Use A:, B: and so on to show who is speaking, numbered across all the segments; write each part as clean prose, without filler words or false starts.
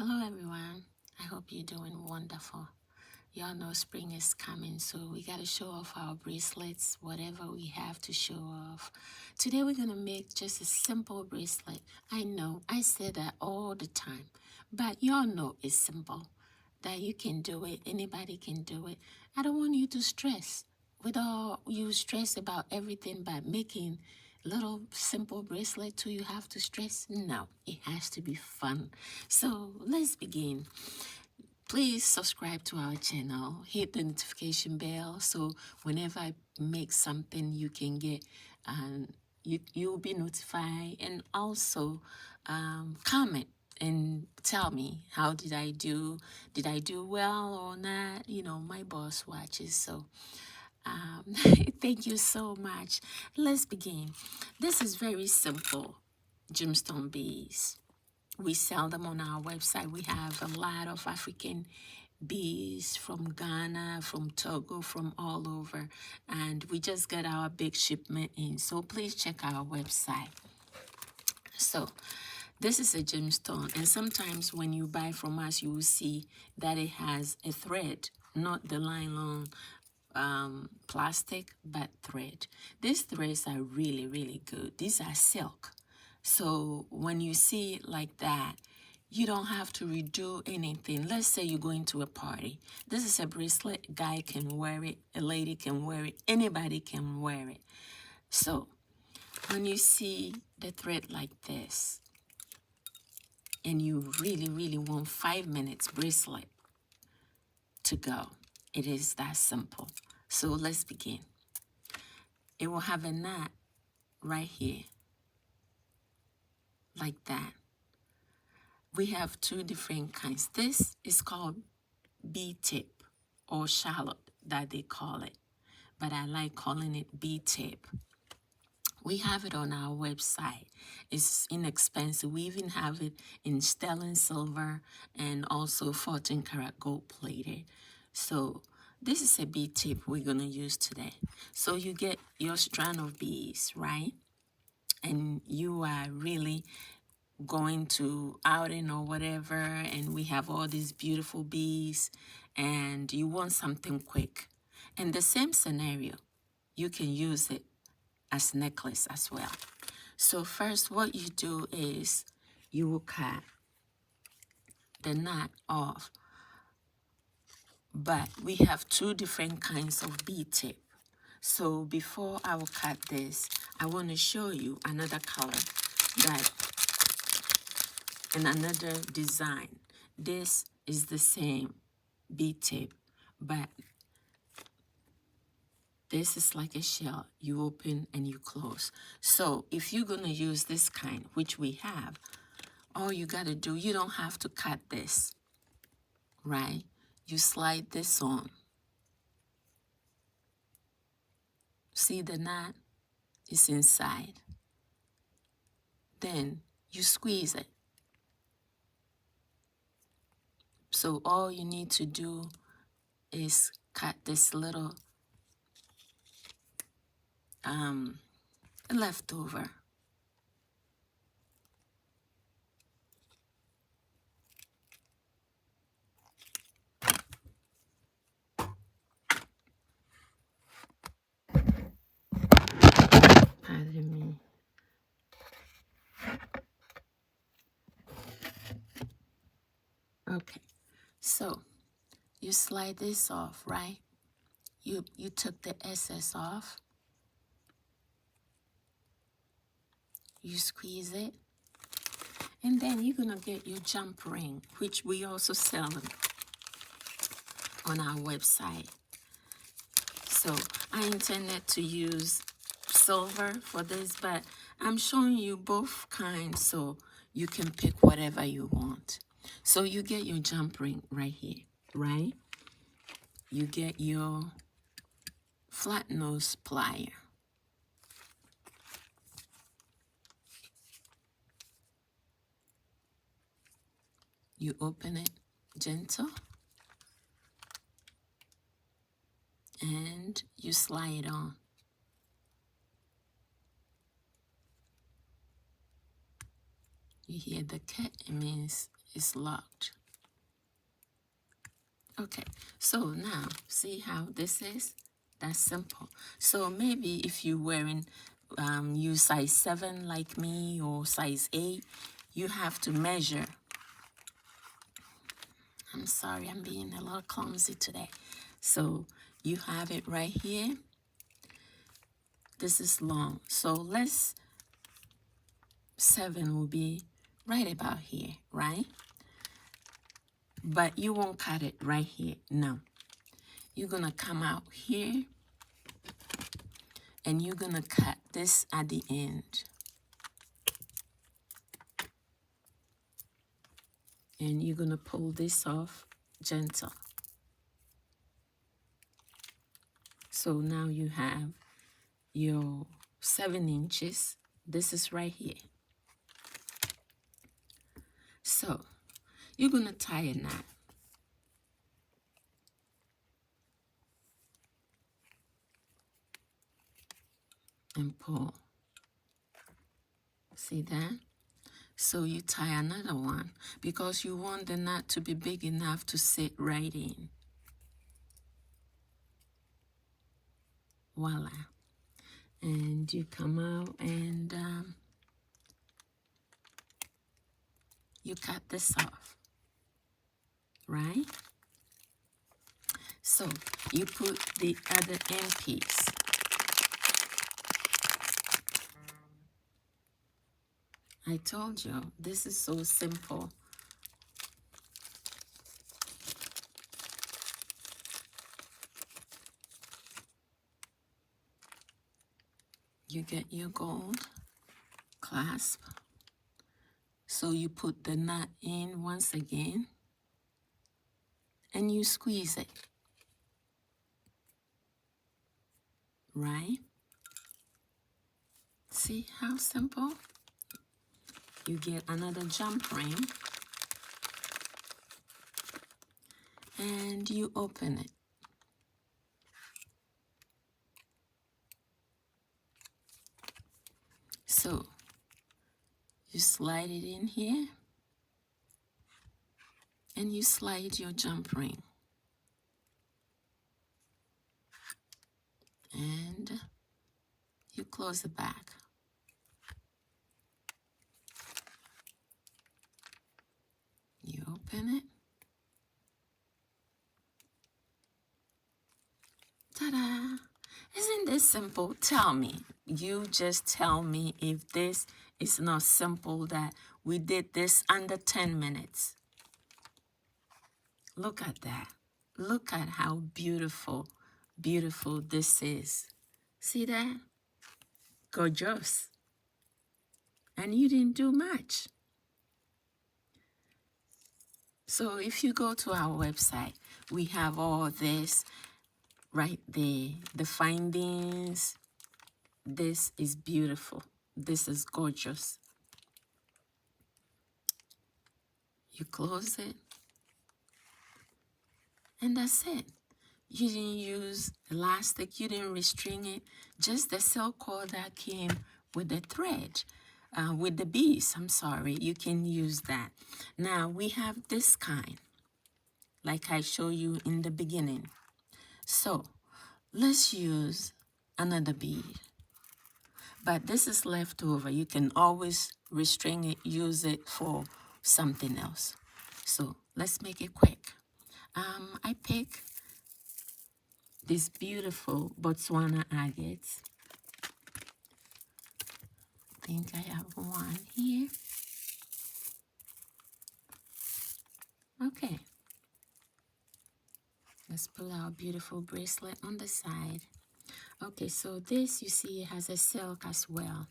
A: Hello everyone, I hope you're doing wonderful. Y'all know spring is coming, so we got to show off our bracelets, whatever we have to show off. Today we're going to make just a simple bracelet. I know, I say that all the time, but y'all know it's simple, that you can do it, anybody can do it. I don't want you to stress. With all you stress about everything but making little simple bracelet too, you have to stress? No, it has to be fun. So let's begin. Please subscribe to our channel, hit the notification bell so whenever I make something you can get, you'll be notified. And also comment and tell me how did I do well or not. You know, my boss watches, so thank you so much. Let's begin. This is very simple gemstone beads. We sell them on our website. We have a lot of African bees from Ghana, from Togo, from all over. And we just got our big shipment in. So please check our website. So this is a gemstone. And sometimes when you buy from us, you will see that it has a thread, not the nylon plastic, but thread. These threads are really, really good. These are silk. So when you see it like that, you don't have to redo anything. Let's say you're going to a party. This is a bracelet. A guy can wear it. A lady can wear it. Anybody can wear it. So when you see the thread like this, and you really, really want 5 minutes bracelet to go, it is that simple. So let's begin. It will have a knot right here, like that. We have two different kinds. This is called B-tip or shallot that they call it, but I like calling it B-tip. We have it on our website. It's inexpensive. We even have it in sterling silver and also 14 karat gold plated. So this is a bead tip we're going to use today. So you get your strand of beads, right? And you are really going to outing or whatever, and we have all these beautiful beads, and you want something quick. In the same scenario, you can use it as necklace as well. So first what you do is you will cut the knot off. But we have two different kinds of bead tip. So before I will cut this, I want to show you another color that and another design. This is the same bead tip, but this is like a shell. You open and you close. So if you're going to use this kind, which we have, all you got to do, you don't have to cut this, right? You slide this on. See the knot? It's inside. Then you squeeze it. So all you need to do is cut this little leftover. Pardon me. Okay, so you slide this off, right? You took the excess off. You squeeze it. And then you're gonna get your jump ring, which we also sell them on our website. So I intended to use silver for this, but I'm showing you both kinds so you can pick whatever you want. So you get your jump ring right here, right? You get your flat nose plier. You open it gentle and you slide it on. You hear the cut, it means is locked. Okay, so now see how this is? That's simple. So maybe if you're wearing you size 7 like me or size 8, you have to measure. I'm sorry, I'm being a little clumsy today. So you have it right here. This is long. So let's 7 will be right about here, right? But you won't cut it right here. No. You're going to come out here and you're going to cut this at the end. And you're going to pull this off gentle. So now you have your 7 inches. This is right here. So you're going to tie a knot. And pull. See that? So you tie another one because you want the knot to be big enough to sit right in. Voila. And you come out and you cut this off, right? So you put the other end piece. I told you, this is so simple. You get your gold clasp. So you put the knot in once again and you squeeze it, right? See how simple? You get another jump ring and you open it. So you slide it in here and you slide your jump ring. And you close the back. You open it. Ta-da! Isn't this simple? Tell me. You just tell me if this is not simple that we did this under 10 minutes. Look at that. Look at how beautiful, beautiful this is. See that? Gorgeous. And you didn't do much. So if you go to our website, we have all this right there. The findings. This is beautiful. This is gorgeous. You close it. And that's it. You didn't use elastic. You didn't restring it. Just the silk cord that came with the thread. With the beads, I'm sorry. You can use that. Now, we have this kind. Like I showed you in the beginning. So, let's use another bead. But this is leftover. You can always restring it, use it for something else. So let's make it quick. I pick these beautiful Botswana agates. I think I have one here. Okay. Let's pull our beautiful bracelet on the side. Okay, so this, you see, has a silk as well.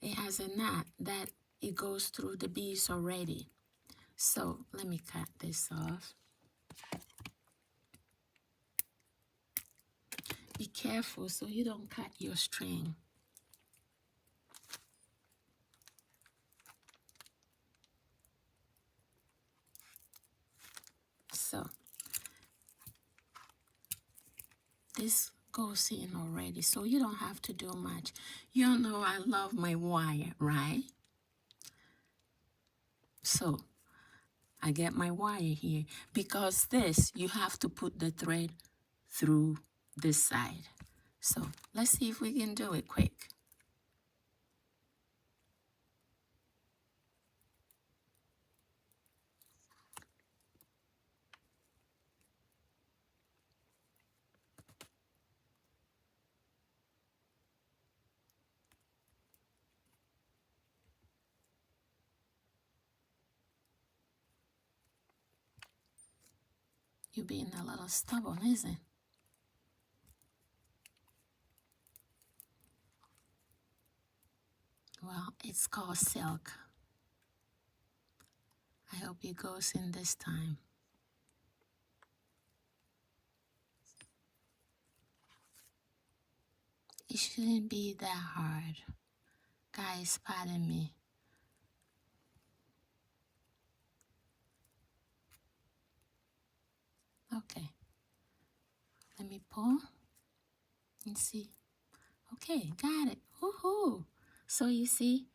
A: It has a knot that it goes through the beads already. So let me cut this off. Be careful so you don't cut your string. So this goes in already, so you don't have to do much. You know I love my wire, right? So I get my wire here because this, you have to put the thread through this side. So let's see if we can do it quick. You're being a little stubborn, isn't it? Well, it's called silk. I hope it goes in this time. It shouldn't be that hard. Guys, pardon me. Okay. Let me pull and see. Okay, got it. Woohoo! So you see,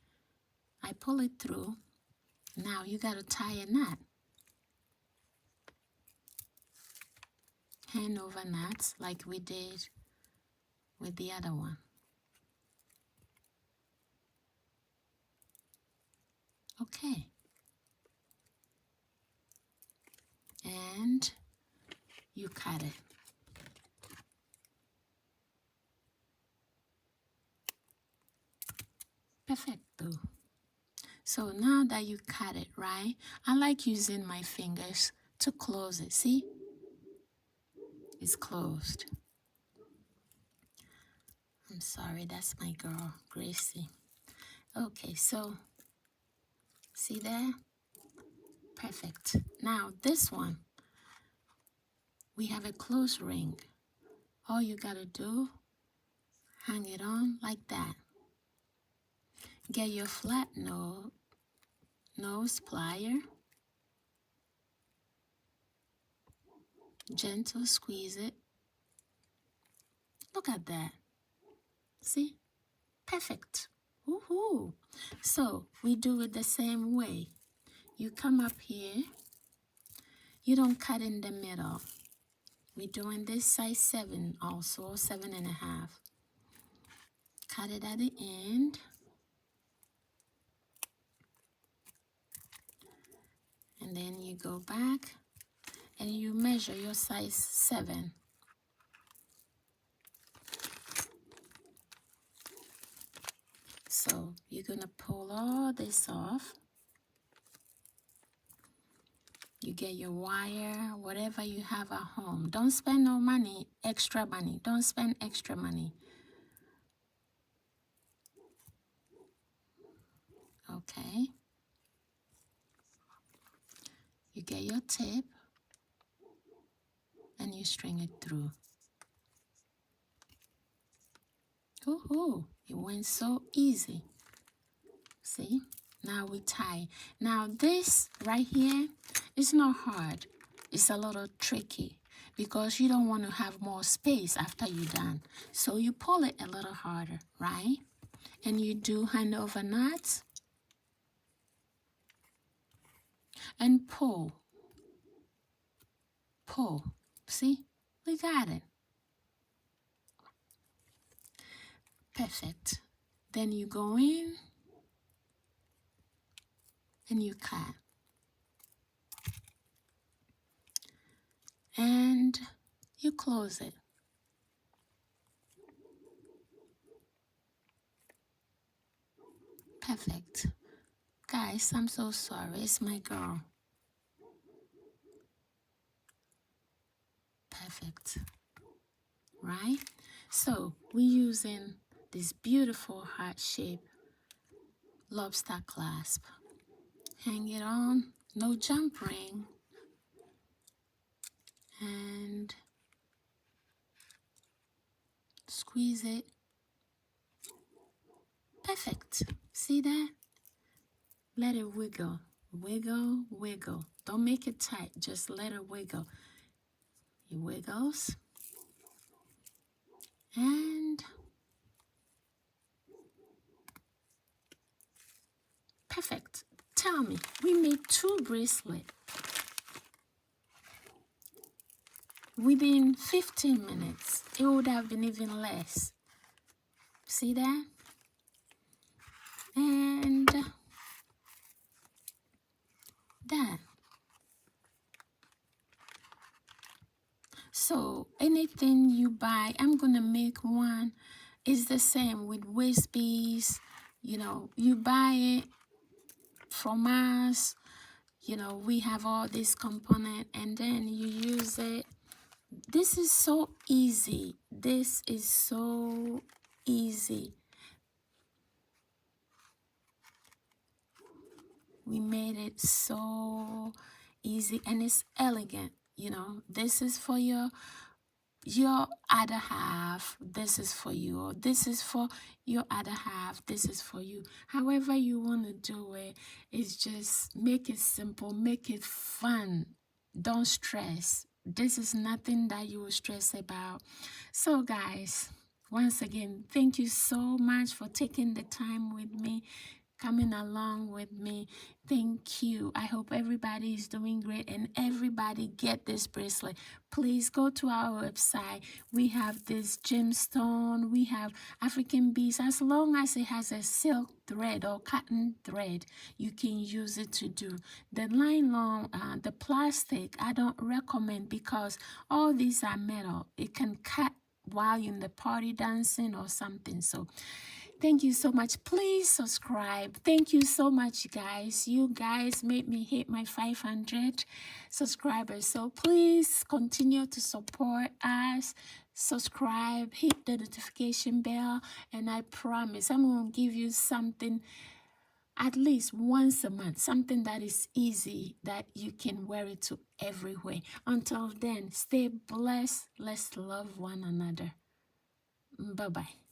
A: I pull it through. Now you gotta tie a knot. Hand over knots like we did with the other one. Okay. And you cut it. Perfecto. So now that you cut it, right? I like using my fingers to close it. See? It's closed. I'm sorry, that's my girl, Gracie. Okay, so see there? Perfect. Now this one, we have a closed ring. All you gotta do, hang it on like that. Get your flat nose plier. Gentle squeeze it. Look at that. See? Perfect. Woohoo! So we do it the same way. You come up here. You don't cut in the middle. We're doing this size 7 also, 7.5. Cut it at the end. And then you go back and you measure your size 7. So you're gonna pull all this off. You get your wire, whatever you have at home. Don't spend no money, extra money. Don't spend extra money. Okay. You get your tape and you string it through. Woohoo! It went so easy. See? Now we tie. Now this right here is not hard. It's a little tricky because you don't want to have more space after you're done. So you pull it a little harder, right? And you do hand over knots and pull. Pull. See? We got it. Perfect. Then you go in and you cut. And you close it. Perfect. Guys, I'm so sorry. It's my girl. Perfect. Right? So we're using this beautiful heart shape lobster clasp. Hang it on. No jump ring. And squeeze it. Perfect. See that? Let it wiggle. Wiggle, wiggle. Don't make it tight. Just let it wiggle. It wiggles. And perfect. Tell me, we made 2 bracelets within 15 minutes. It would have been even less. See that? And done. So anything you buy, I'm gonna make one. It's the same with waist beads. You know, you buy it from us. You know, we have all this component, and then you use it. This is so easy. This is so easy. We made it so easy, and it's elegant. You know, this is for your other half, this is for you, or this is for your other half, this is for you. However you want to do it, it's just make it simple, make it fun. Don't stress. This is nothing that you will stress about. So guys, once again, thank you so much for taking the time with me, coming along with me. Thank you. I hope everybody is doing great and everybody get this bracelet. Please go to our website. We have this gemstone, we have African beads. As long as it has a silk thread or cotton thread, you can use it to do. The nylon, the plastic, I don't recommend because all these are metal. It can cut while you're in the party dancing or something. So thank you so much. Please subscribe. Thank you so much, guys. You guys made me hit my 500 subscribers. So please continue to support us. Subscribe, hit the notification bell, and I promise I'm going to give you something at least once a month, something that is easy, that you can wear it to everywhere. Until then, stay blessed. Let's love one another. Bye-bye.